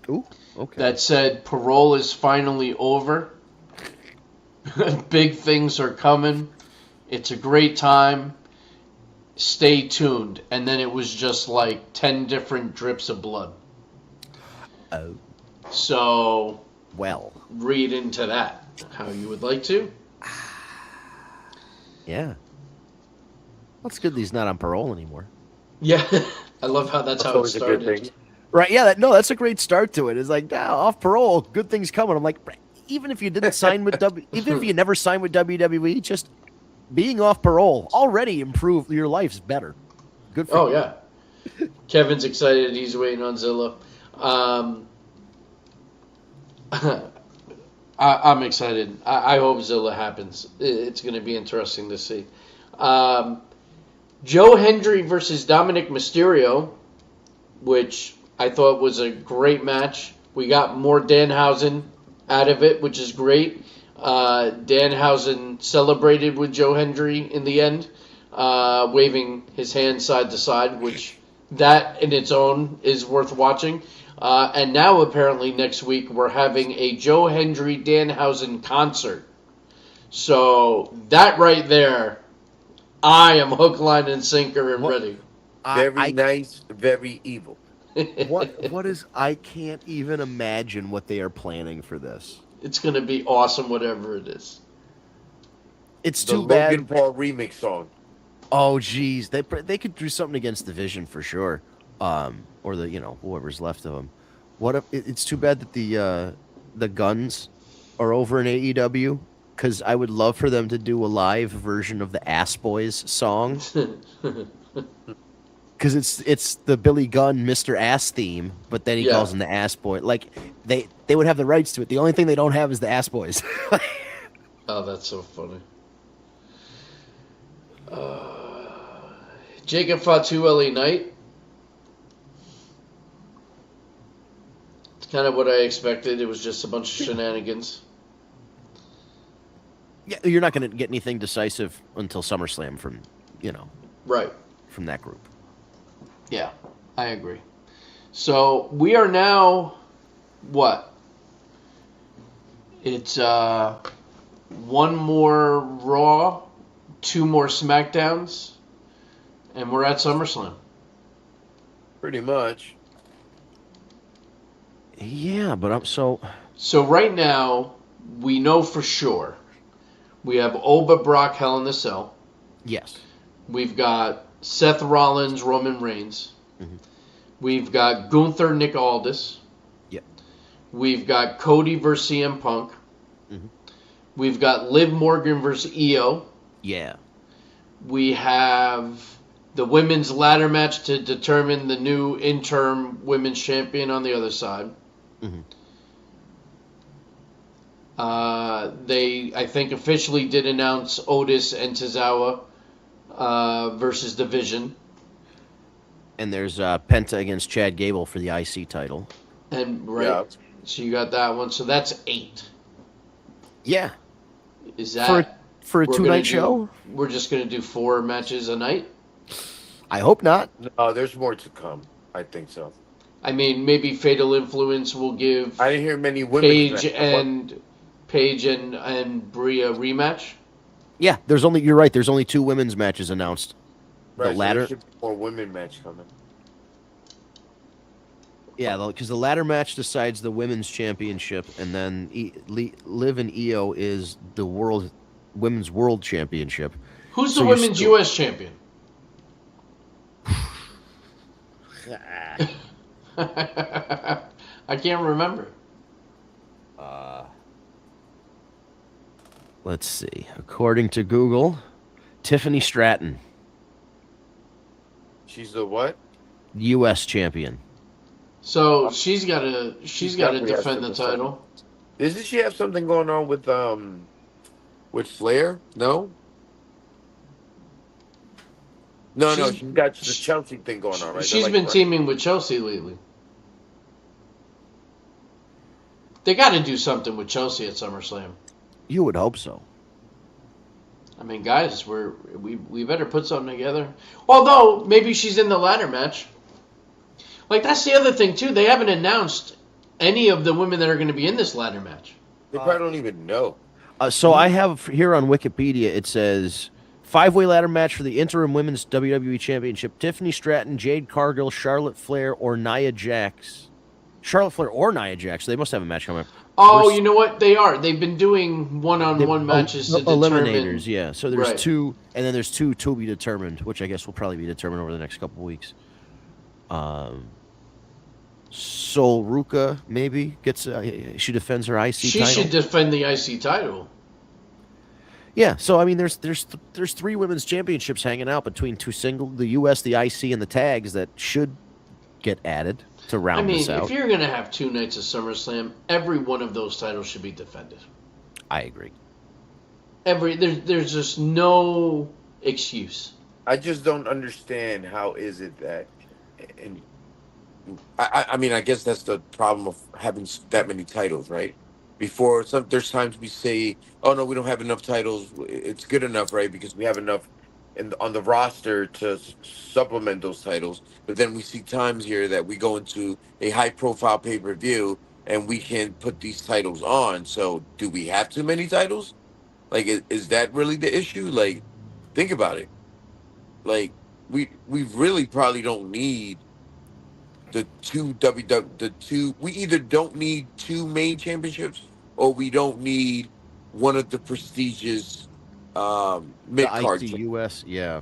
Ooh, okay. That said parole is finally over. Big things are coming. It's a great time. Stay tuned. And then it was just like 10 different drips of blood. Oh. So, Well. read into that how you would like to. Yeah. Well, it's good that he's not on parole anymore. Yeah. I love how that's how it always a good started. thing. Right, yeah, that's a great start to it. It's like, off parole, good things coming. I'm like, even if you didn't sign with even if you never signed with WWE, just being off parole already improved your life's better. Good for you. Oh, yeah. Kevin's excited. He's waiting on Zilla. I'm excited. I hope Zilla happens. It's going to be interesting to see. Joe Hendry versus Dominic Mysterio, which I thought was a great match. We got more Danhausen out of it, which is great. Danhausen celebrated with Joe Hendry in the end, waving his hand side to side, which that in its own is worth watching. And now apparently next week we're having a Joe Hendry Danhausen concert. So that right there, I am hook, line, and sinker and ready. Very nice, very evil. What is? I can't even imagine what they are planning for this. It's going to be awesome, whatever it is. It's The too bad. Logan Paul remix song. Oh, geez, they could do something against the Vision for sure, or the whoever's left of them. What if it's too bad that the Guns are over in AEW? Because I would love for them to do a live version of the Ass Boys song. Because it's the Billy Gunn Mr. Ass theme, but then he calls him the Ass Boy. Like they would have the rights to it. The only thing they don't have is the Ass Boys. Oh, that's so funny. Jacob Fatu, LA Knight. It's kind of what I expected. It was just a bunch of shenanigans. Yeah, you're not going to get anything decisive until SummerSlam from Right. from that group. Yeah, I agree. So we are now, what? It's one more Raw, 2 more SmackDowns, and we're at SummerSlam. Pretty much. Yeah, but I'm so. So right now, we know for sure. We have Oba, Brock, Hell in the Cell. Yes. We've got Seth Rollins, Roman Reigns. Mhm. We've got Gunther, Nick Aldis. Yep. We've got Cody versus CM Punk. Mhm. We've got Liv Morgan versus EO. Yeah. We have the women's ladder match to determine the new interim women's champion on the other side. Mhm. They, I think, officially did announce Otis and Tozawa versus Division. And there's Penta against Chad Gable for the IC title. And right, Yeah. so you got that one. So that's 8. Yeah, Is that for a we're 2-night gonna show. We're just gonna do 4 matches a night. I hope not. No, there's more to come. I think so. I mean, maybe Fatal Influence will give I didn't hear many women. Paige and Bria rematch. Yeah, you're right. There's only 2 women's matches announced. Right, The so ladder. there should be more women match coming. Yeah, because the ladder match decides the women's championship, and then Liv and Io is the women's world championship. Who's So the you're women's still- U.S. champion? I can't remember. Let's see. According to Google, Tiffany Stratton, She's the what? U.S. champion. So she's got to definitely has defend to the defend. title. Doesn't she have something going on with Flair? No. No, She's- she's got the Chelsea thing going on, right? She's They're been like- teaming with Chelsea lately. They got to do something with Chelsea at SummerSlam. You would hope so. I mean, guys, we better put something together. Although maybe she's in the ladder match. Like that's the other thing too. They haven't announced any of the women that are going to be in this ladder match. They probably don't even know. So I have here on Wikipedia, it says 5-way ladder match for the interim women's WWE championship. Tiffany Stratton, Jade Cargill, Charlotte Flair, or Nia Jax. Charlotte Flair or Nia Jax. They must have a match coming up. Oh, First- you know what? They are. They've been doing one-on-one matches to determine. Eliminators, yeah. So there's Right. 2, and then there's 2 to be determined, which I guess will probably be determined over the next couple weeks. Sol Ruka maybe gets she defends her IC She title. should defend the IC title. Yeah, so I mean, there's 3 women's championships hanging out between 2 the U.S., the IC, and the tags that should get added to round I mean, this out. if you're going to have 2 nights of SummerSlam, every one of those titles should be defended. I agree. There's just no excuse. I just don't understand how is it that, and I mean, I guess that's the problem of having that many titles, right? Before there's times we say, oh no, we don't have enough titles. It's good enough, right? Because we have enough on the roster to supplement those titles. But then we see times here that we go into a high profile pay-per-view and we can put these titles on. So do we have too many titles? Like, is that really the issue? Like, think about it. Like, we really probably don't need the two. We either don't need 2 main championships or we don't need one of the prestigious mid The card. IC US, yeah.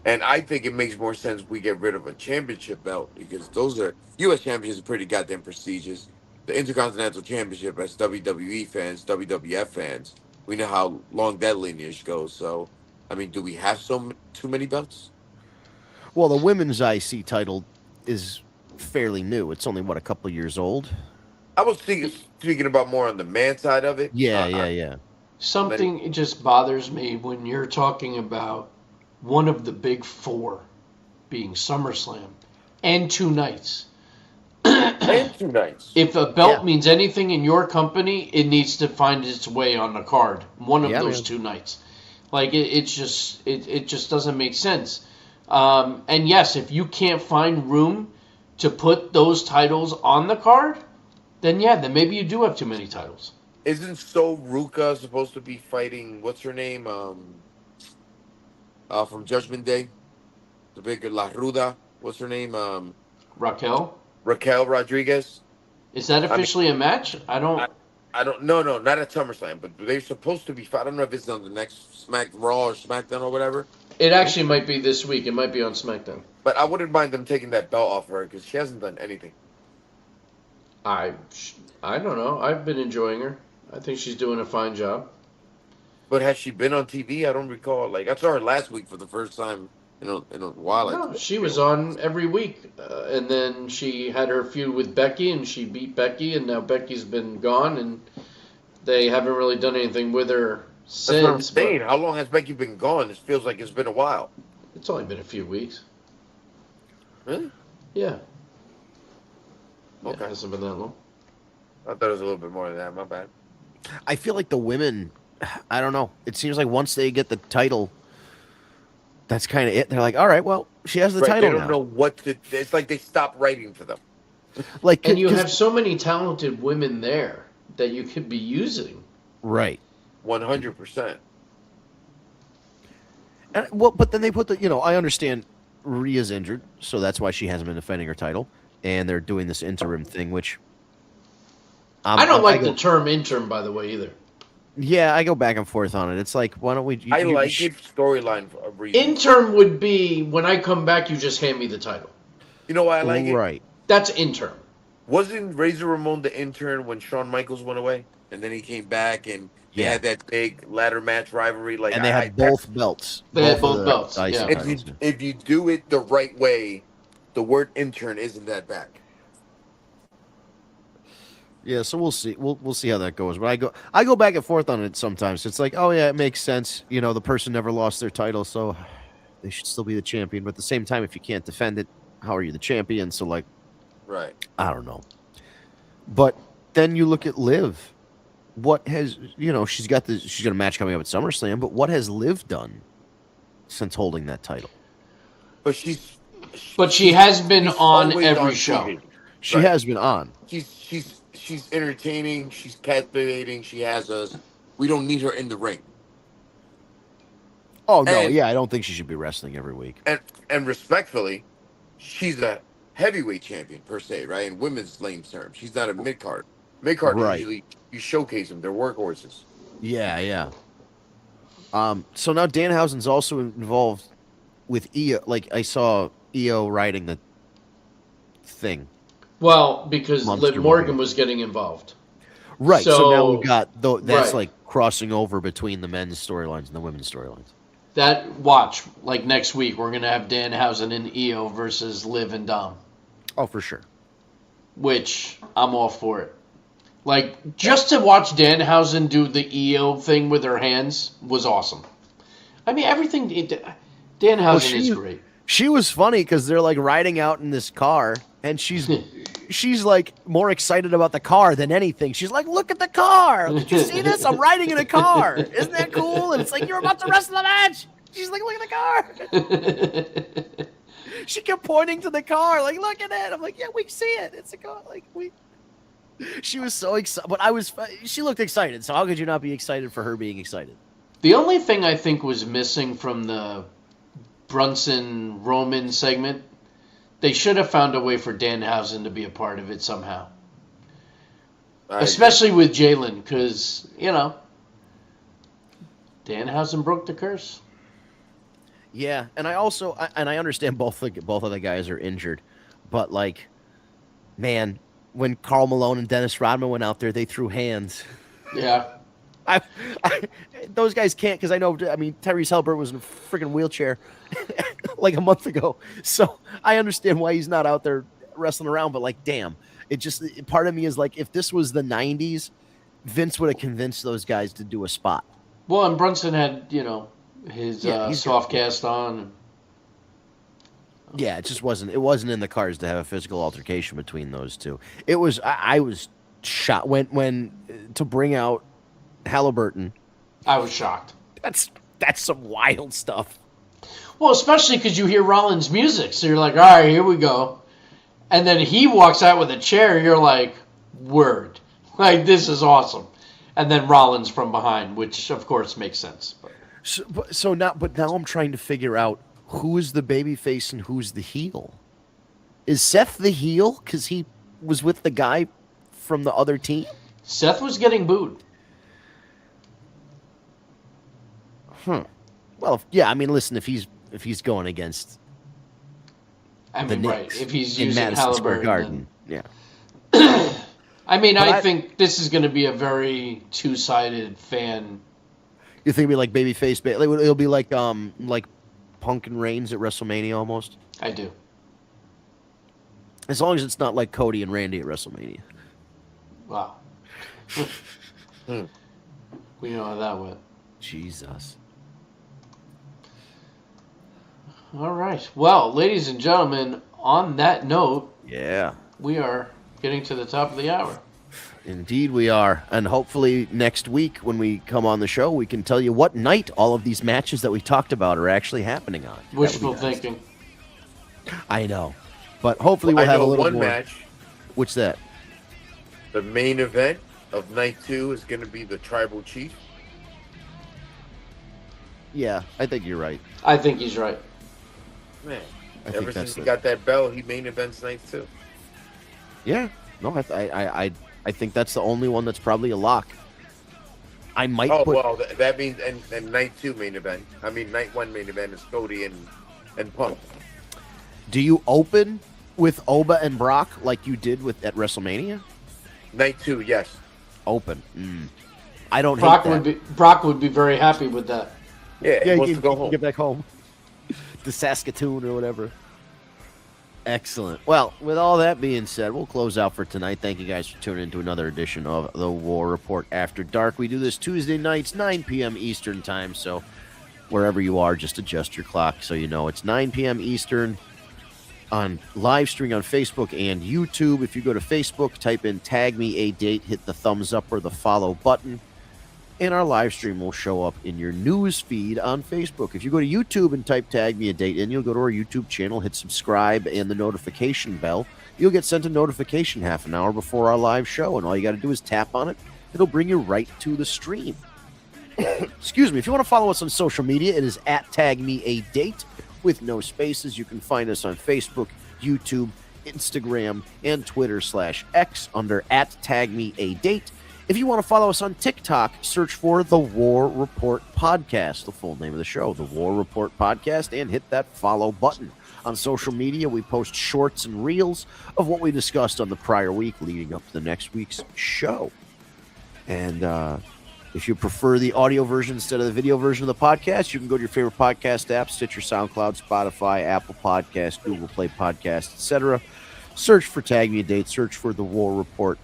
And I think it makes more sense we get rid of a championship belt because those are U.S. championships are pretty goddamn prestigious. The Intercontinental Championship, as WWE fans, WWF fans, we know how long that lineage goes. So, I mean, do we have too many belts? Well, the women's IC title is fairly new. It's only, what, a couple years old? I was speaking about more on the man side of it. Yeah. Something just bothers me when you're talking about one of the big 4 being SummerSlam and 2 nights. And 2 nights. If a belt Yeah. means anything in your company, it needs to find its way on the card. One of Yeah, those man. 2 nights. Like it just doesn't make sense. And yes, if you can't find room to put those titles on the card, then maybe you do have too many titles. Isn't Sol Ruka supposed to be fighting? What's her name? From Judgment Day, the big La Ruda. What's her name? Raquel, Raquel Rodriguez. is that officially a match? I don't. I don't. No, not at SummerSlam, but they're supposed to be. I don't know if it's on the next Raw or SmackDown or whatever. It actually might be this week. It might be on SmackDown. But I wouldn't mind them taking that belt off her because she hasn't done anything. I don't know. I've been enjoying her. I think she's doing a fine job. But has she been on TV? I don't recall. Like I saw her last week for the first time in a while. No, she was on every week, and then she had her feud with Becky, and she beat Becky, and now Becky's been gone, and they haven't really done anything with her That's what I'm since. saying. How long has Becky been gone? This feels like it's been a while. It's only been a few weeks. Really? Yeah. Okay. It hasn't been that long. I thought it was a little bit more than that. My bad. I feel like the women, I don't know. It seems like once they get the title, that's kind of it. They're like, all right, well, she has the Right, title they don't now. know what to. It's like they stopped writing for them. Like, And you 'cause- have so many talented women there that you could be using. right. 100%. And, well, but then they put the, I understand Rhea's injured, so that's why she hasn't been defending her title, and they're doing this interim thing, which I don't like go, the term interim, by the way, either. Yeah, I go back and forth on it. It's like, why don't we? I like it storyline for a reason. Interim would be when I come back, you just hand me the title. You know why I like it? Right. That's interim. Wasn't Razor Ramon the intern when Shawn Michaels went away, and then he came back and they Yeah. had that big ladder match rivalry? Like, And they had both belts. They had of both the belts, IC yeah. titles. If you do it the right way, the word intern isn't that bad. Yeah, so we'll see. We'll see how that goes. But I go back and forth on it sometimes. It's like, oh yeah, it makes sense. The person never lost their title, so they should still be the champion. But at the same time, if you can't defend it, how are you the champion? So like, Right. I don't know. But then you look at Liv. What has she's got a match coming up at SummerSlam, but what has Liv done since holding that title? But she has been on always every on show. TV. She Right. has been on. She's entertaining. She's captivating. She has us. We don't need her in the ring. Oh no, And- yeah, I don't think she should be wrestling every week. And respectfully, she's a heavyweight champion per se, right? In women's lane terms, she's not a mid card. Mid card Right. usually you showcase them; they're workhorses. Yeah. So now Danhausen's also involved with EO. Like I saw EO riding the thing. Well, because Monster Liv Morgan movie. was getting involved. Right. So, now we've So- got that's right. like crossing over between the men's storylines and the women's storylines. That watch, like next week, we're gonna have Danhausen and EO versus Liv and Dom, Oh, for sure. which I'm all for it. Like just to watch Danhausen do the EO thing with her hands was awesome. I mean, everything. Danhausen is great. She was funny because they're like riding out in this car, and she's like more excited about the car than anything. She's like, "Look at the car! Did you see this? I'm riding in a car. Isn't that cool?" And it's like, "You're about to wrestle the match." She's like, "Look at the car." She kept pointing to the car, like, "Look at it." I'm like, "Yeah, we see it. It's a car." Like we. She was so excited, but she looked excited. So how could you not be excited for her being excited? The only thing I think was missing from the Brunson Roman segment, they should have found a way for Danhausen to be a part of it somehow. Especially with Jalen, because, Danhausen broke the curse. Yeah, and I also I understand both of the guys are injured, but like, man, when Karl Malone and Dennis Rodman went out there, they threw hands. Yeah. Those guys can't because I know. I mean, Tyrese Halliburton was in a freaking wheelchair like a month ago, so I understand why he's not out there wrestling around. But like, damn, part of me is like, if this was the '90s, Vince would have convinced those guys to do a spot. Well, and Brunson had, his he's soft cast on. Yeah, it just wasn't. It wasn't in the cards to have a physical altercation between those two. It was. I was shocked when to bring out Halliburton. I was shocked. That's some wild stuff. Well, especially because you hear Rollins' music, so you're like, all right, here we go. And then he walks out with a chair, you're like, word. Like, this is awesome. And then Rollins from behind, which, of course, makes sense. But Now I'm trying to figure out who is the babyface and who's the heel. Is Seth the heel because he was with the guy from the other team? Seth was getting booed. Well, yeah. I mean, listen, if he's going against I the mean, right. Knicks If he's in using Madison Square Halliburton. Garden, yeah. I mean, But I think this is going to be a very two-sided fan. You think it'll be like babyface? It'll be like Punk and Reigns at WrestleMania almost? I do. As long as it's not like Cody and Randy at WrestleMania. Wow. We know how that went. Jesus. All right. Well, ladies and gentlemen, on that note, Yeah. we are getting to the top of the hour. Indeed we are. And hopefully next week when we come on the show, we can tell you what night all of these matches that we talked about are actually happening on. That would be Wishful nice. thinking. I know. But hopefully we'll I have a know little one more. match. What's that? The main event of night 2 is going to be the Tribal Chief. Yeah, I think you're right. I think he's right. Man, I ever think since that's he the- got that belt, he main events night 2. Yeah. No, I think that's the only one that's probably a lock. I might Oh, put well, that means and night 2 main event. I mean, night 1 main event is Cody and Punk. Do you open with Oba and Brock like you did with at WrestleMania? Night 2, yes. Open. I don't Brock hate that. Brock would be very happy with that. Yeah, he Yeah, wants you to go can home. get back home to Saskatoon or whatever. Excellent. Well, with all that being said, we'll close out for tonight. Thank you guys for tuning in to another edition of the War Report After Dark. We do this Tuesday nights, 9 p.m. Eastern time. So wherever you are, just adjust your clock so you know it's 9 p.m. Eastern on live streaming on Facebook and YouTube. If you go to Facebook, type in Tag Me a Date, hit the thumbs up or the follow button, and our live stream will show up in your news feed on Facebook. If you go to YouTube and type Tag Me a Date in, you'll go to our YouTube channel, hit subscribe and the notification bell. You'll get sent a notification half an hour before our live show, and all you got to do is tap on it. It'll bring you right to the stream. Excuse me. If you want to follow us on social media, it is at Tag Me a Date with no spaces. You can find us on Facebook, YouTube, Instagram, and Twitter/X under at Tag Me a Date. If you want to follow us on TikTok, search for The War Report Podcast, the full name of the show, The War Report Podcast, and hit that follow button. On social media, we post shorts and reels of what we discussed on the prior week leading up to the next week's show. And if you prefer the audio version instead of the video version of the podcast, you can go to your favorite podcast app, Stitcher, SoundCloud, Spotify, Apple Podcasts, Google Play Podcasts, etc. Search for Tag Me a Date, search for The War Report.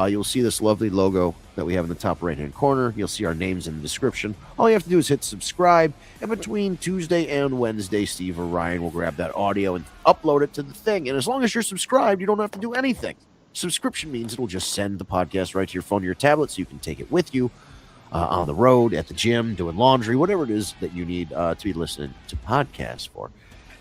You'll see this lovely logo that we have in the top right-hand corner. You'll see our names in the description. All you have to do is hit subscribe, and between Tuesday and Wednesday, Steve or Ryan will grab that audio and upload it to the thing. And as long as you're subscribed, you don't have to do anything. Subscription means it'll just send the podcast right to your phone or your tablet so you can take it with you on the road, at the gym, doing laundry, whatever it is that you need to be listening to podcasts for.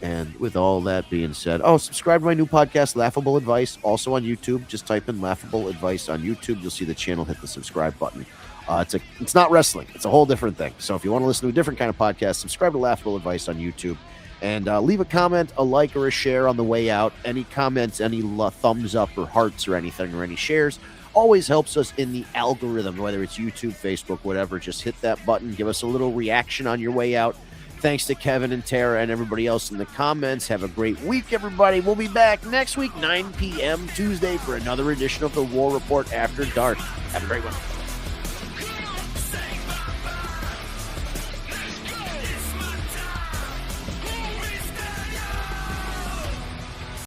And with all that being said, subscribe to my new podcast, Laughable Advice, also on YouTube. Just type in Laughable Advice on YouTube. You'll see the channel, hit the subscribe button. It's not wrestling. It's a whole different thing. So if you want to listen to a different kind of podcast, subscribe to Laughable Advice on YouTube. And leave a comment, a like, or a share on the way out. Any comments, any thumbs up or hearts or anything, or any shares always helps us in the algorithm, whether it's YouTube, Facebook, whatever. Just hit that button. Give us a little reaction on your way out. Thanks to Kevin and Tara and everybody else in the comments. Have a great week, everybody. We'll be back next week, 9 p.m. Tuesday, for another edition of the War Report After Dark. Have a great one.